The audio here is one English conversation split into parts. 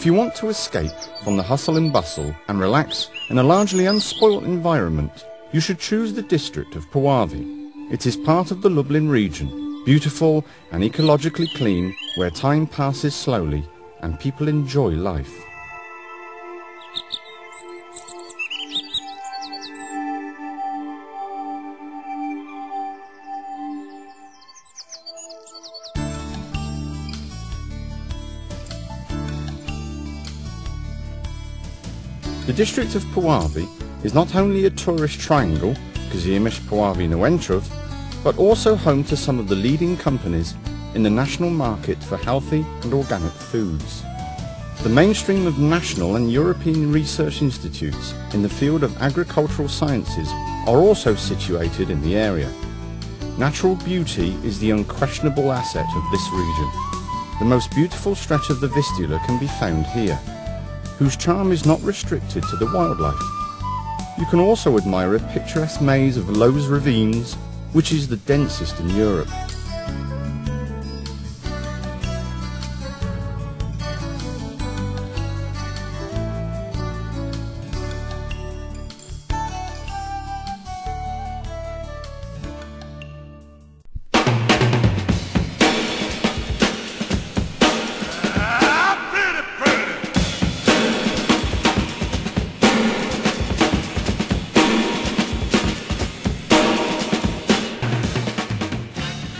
If you want to escape from the hustle and bustle and relax in a largely unspoilt environment, you should choose the district of Puławy. It is part of the Lublin region, beautiful and ecologically clean, where time passes slowly and people enjoy life. The district of Puławy is not only a tourist triangle, Kazimierz, Puławy, Nowętrów, but also home to some of the leading companies in the national market for healthy and organic foods. The mainstream of national and European research institutes in the field of agricultural sciences are also situated in the area. Natural beauty is the unquestionable asset of this region. The most beautiful stretch of the Vistula can be found here, whose charm is not restricted to the wildlife. You can also admire a picturesque maze of Lowe's ravines, which is the densest in Europe.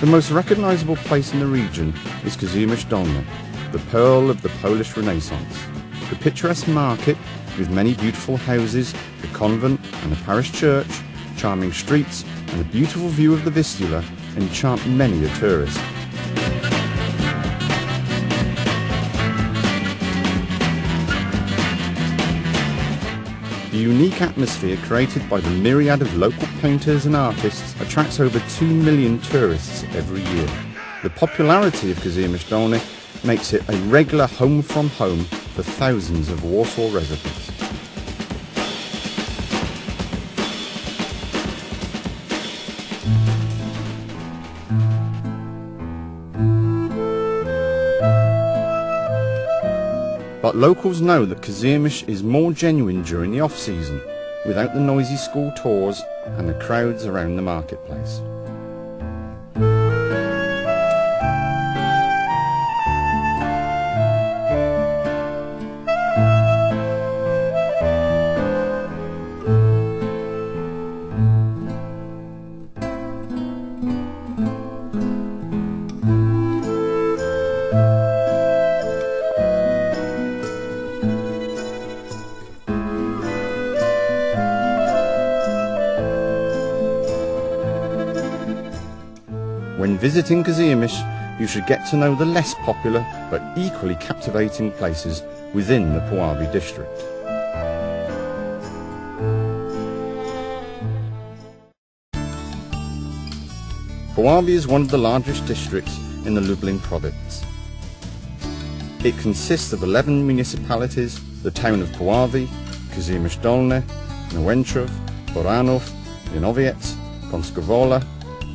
The most recognizable place in the region is Kazimierz Dolny, the pearl of the Polish Renaissance. The picturesque market, with many beautiful houses, a convent and a parish church, charming streets and a beautiful view of the Vistula, enchant many a tourist. The unique atmosphere created by the myriad of local painters and artists attracts over 2 million tourists every year. The popularity of Kazimierz Dolny makes it a regular home from home for thousands of Warsaw residents. But locals know that Kazimierz is more genuine during the off-season, without the noisy school tours and the crowds around the marketplace. When visiting Kazimierz, you should get to know the less popular but equally captivating places within the Puławy district. Puławy is one of the largest districts in the Lublin province. It consists of 11 municipalities: the town of Puławy, Kazimierz Dolny, Nowętrów, Boranów, Janowiec, Pąskowola,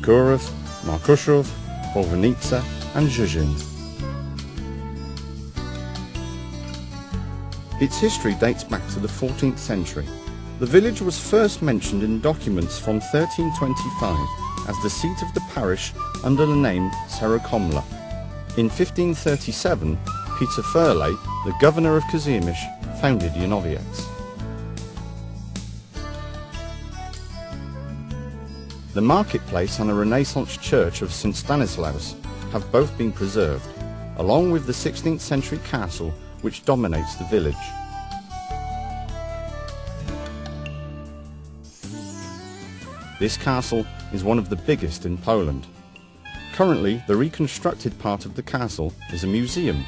Górów, Markuszów, Polwanica and Żyżyn. Its history dates back to the 14th century. The village was first mentioned in documents from 1325 as the seat of the parish under the name Serokomla. In 1537, Peter Furley, the governor of Kazimierz, founded Janowiec. The marketplace and the Renaissance church of St. Stanislaus have both been preserved, along with the 16th century castle which dominates the village. This castle is one of the biggest in Poland. Currently, the reconstructed part of the castle is a museum.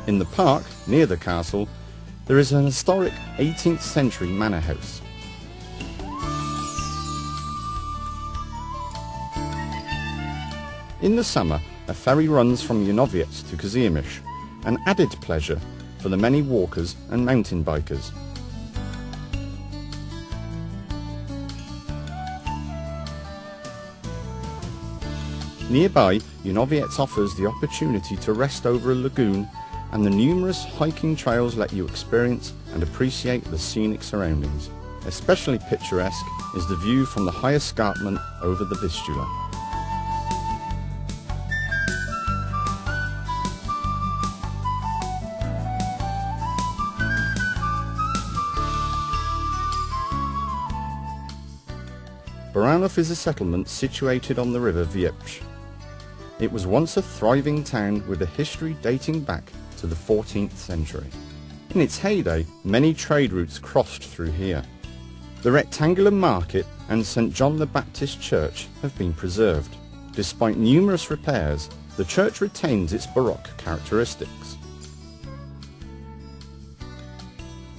In the park, near the castle, there is an historic 18th century manor house. In the summer, a ferry runs from Janowiec to Kazimierz, an added pleasure for the many walkers and mountain bikers. Nearby, Junowiec offers the opportunity to rest over a lagoon, and the numerous hiking trails let you experience and appreciate the scenic surroundings. Especially picturesque is the view from the high escarpment over the Vistula. Baranów is a settlement situated on the river Wieprz. It was once a thriving town with a history dating back to the 14th century. In its heyday, many trade routes crossed through here. The rectangular market and St. John the Baptist Church have been preserved. Despite numerous repairs, the church retains its Baroque characteristics.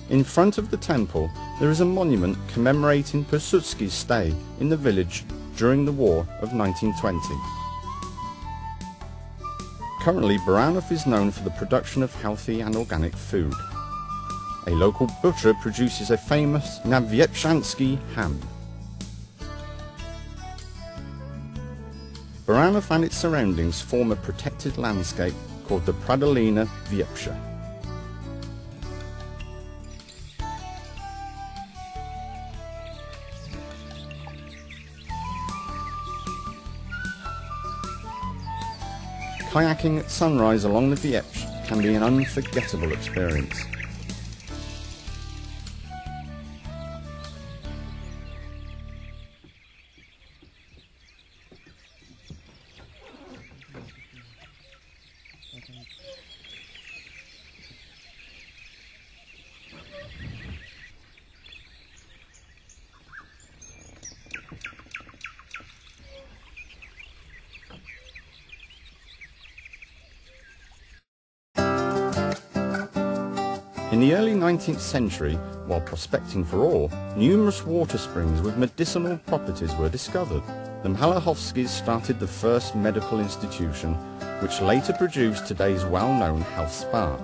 In front of the temple, there is a monument commemorating Piłsudski's stay in the village during the War of 1920. Currently, Baranów is known for the production of healthy and organic food. A local butcher produces a famous Wieprzański ham. Baranów and its surroundings form a protected landscape called the Pradolina Wieprza. Kayaking at sunrise along the Wieprz can be an unforgettable experience. In the early 19th century, while prospecting for ore, numerous water springs with medicinal properties were discovered. The Malachowskis started the first medical institution, which later produced today's well-known health spa.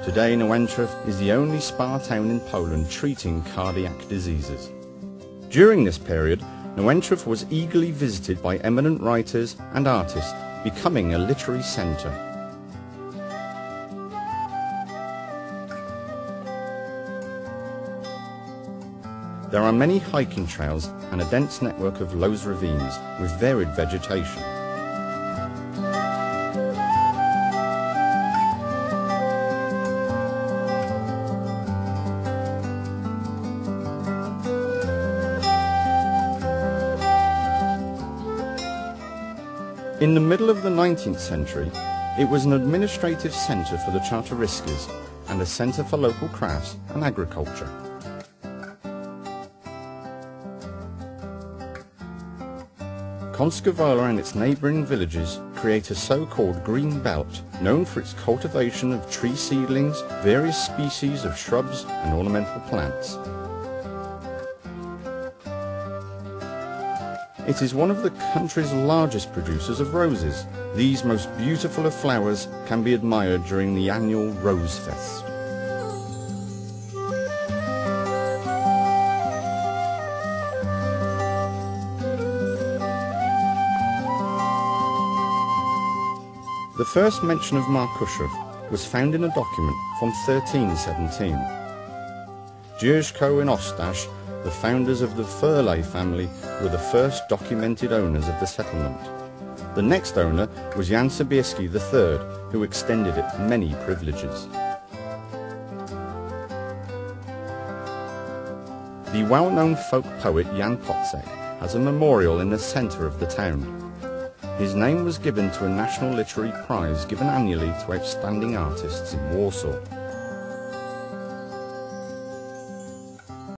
Today, Nowętrów is the only spa town in Poland treating cardiac diseases. During this period, Nowętrów was eagerly visited by eminent writers and artists, becoming a literary centre. There are many hiking trails and a dense network of low ravines with varied vegetation. In the middle of the 19th century, it was an administrative centre for the Czartoryskis and a centre for local crafts and agriculture. Kąskowola and its neighbouring villages create a so-called green belt, known for its cultivation of tree seedlings, various species of shrubs and ornamental plants. It is one of the country's largest producers of roses. These most beautiful of flowers can be admired during the annual Rose Fest. The first mention of Markuszów was found in a document from 1317. Dziurżko and Ostash, the founders of the Furley family, were the first documented owners of the settlement. The next owner was Jan Sobieski III, who extended it many privileges. The well-known folk poet Jan Pocek has a memorial in the centre of the town. His name was given to a national literary prize given annually to outstanding artists in Warsaw.